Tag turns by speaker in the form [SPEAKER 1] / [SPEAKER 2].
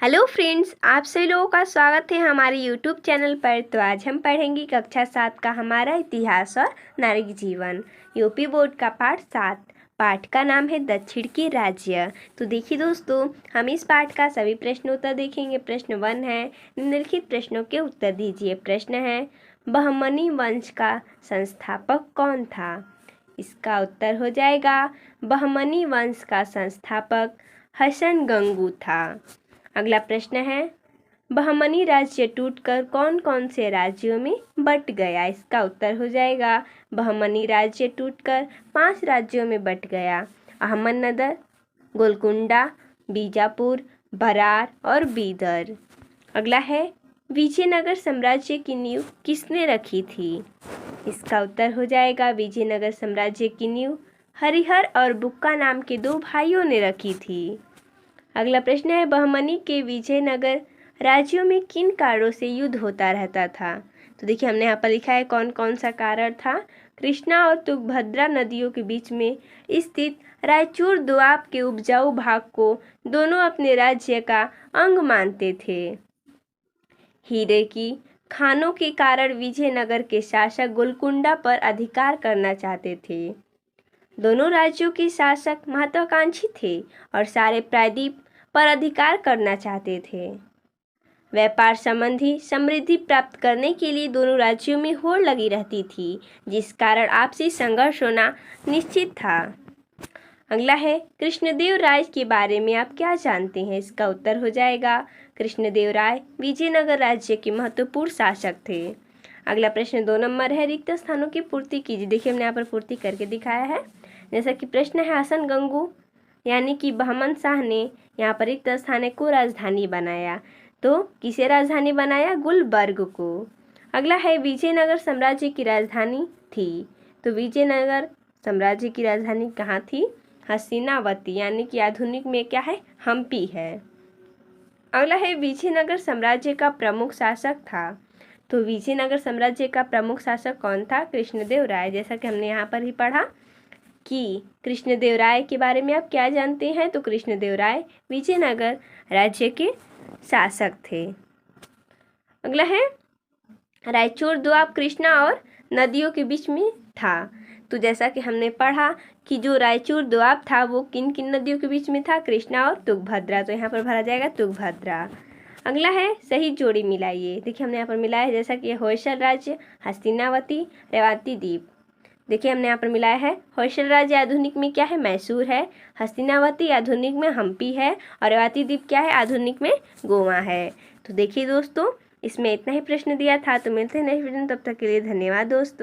[SPEAKER 1] Hello friends, आप सभी लोगों का स्वागत है हमारे यूट्यूब चैनल पर। तो आज हम पढ़ेंगे कक्षा 7 का हमारा इतिहास और नागरिक जीवन, यूपी बोर्ड का पाठ 7। पाठ का नाम है दक्षिण के राज्य। तो देखिए दोस्तों, हम इस पाठ का सभी प्रश्न उत्तर देखेंगे। प्रश्न 1 है, निम्नलिखित प्रश्नों के उत्तर दीजिए। प्रश्न है, बहमनी वंश का संस्थापक कौन था? इसका उत्तर हो जाएगा, बहमनी वंश का संस्थापक हसन गंगू था। अगला प्रश्न है, बहमनी राज्य टूटकर कौन कौन से राज्यों में बंट गया? इसका उत्तर हो जाएगा, बहमनी राज्य टूटकर 5 राज्यों में बंट गया। अहमदनगर, गोलकुंडा, बीजापुर, बरार और बीदर। अगला है, विजयनगर साम्राज्य की नींव किसने रखी थी? इसका उत्तर हो जाएगा, विजयनगर साम्राज्य की नींव हरिहर और बुक्का नाम के 2 भाइयों ने रखी थी। अगला प्रश्न है, बहमनी के विजयनगर राज्यों में किन कारणों से युद्ध होता रहता था? तो देखिए, हमने यहाँ पर लिखा है कौन कौन सा कारण था। कृष्णा और तुंगभद्रा नदियों के बीच में स्थित रायचूर दोआब के उपजाऊ भाग को दोनों अपने राज्य का अंग मानते थे। हीरे की खानों के कारण विजयनगर के शासक गोलकुंडा पर अधिकार करना चाहते थे। दोनों राज्यों के शासक महत्वाकांक्षी थे और सारे प्रायद्वीप पर अधिकार करना चाहते थे। व्यापार संबंधी समृद्धि प्राप्त करने के लिए दोनों राज्यों में होड़ लगी रहती थी, जिस कारण आपसी संघर्ष होना निश्चित था। अगला है, कृष्णदेव राय के बारे में आप क्या जानते हैं? इसका उत्तर हो जाएगा, कृष्णदेव राय विजयनगर राज्य के महत्वपूर्ण शासक थे। अगला प्रश्न 2 नंबर है, रिक्त स्थानों की पूर्ति कीजिए। देखिए, हमने यहाँ पर पूर्ति करके दिखाया है। जैसा कि प्रश्न है, हसन गंगू यानी कि बहमन शाह ने यहाँ पर रिक्त स्थान को राजधानी बनाया। तो किसे राजधानी बनाया? गुलबर्ग को। अगला है, विजयनगर साम्राज्य की राजधानी थी। तो विजयनगर साम्राज्य की राजधानी कहाँ थी? हस्तिनावती, यानी कि आधुनिक में क्या है? हम्पी है। अगला है, विजयनगर साम्राज्य का प्रमुख शासक था। तो विजयनगर साम्राज्य का प्रमुख शासक कौन था? कृष्णदेव राय। जैसा कि हमने यहाँ पर ही पढ़ा कि कृष्णदेव राय के बारे में आप क्या जानते हैं? तो कृष्णदेव राय विजयनगर राज्य के शासक थे। अगला है, रायचूर दोआब कृष्णा और नदियों के बीच में था। तो जैसा कि हमने पढ़ा कि जो रायचूर दोआब था वो किन किन नदियों के बीच में था? कृष्णा और तुंगभद्रा। तो यहाँ पर भरा जाएगा तुंगभद्रा। अगला है, सही जोड़ी मिलाइए। देखिए, हमने यहाँ पर मिलाया है, जैसा कि होयसल राज्य, हस्तिनावती, रेवाती द्वीप। देखिए, हमने यहाँ पर मिलाया है, होयसल राज्य आधुनिक में क्या है? मैसूर है। हस्तिनावती आधुनिक में हम्पी है और रेवाती द्वीप क्या है? आधुनिक में गोवा है। तो देखिए दोस्तों, इसमें इतना ही प्रश्न दिया था। तो मिलते हैं नेक्स्ट वीडियो में, तब तक के लिए धन्यवाद दोस्तों।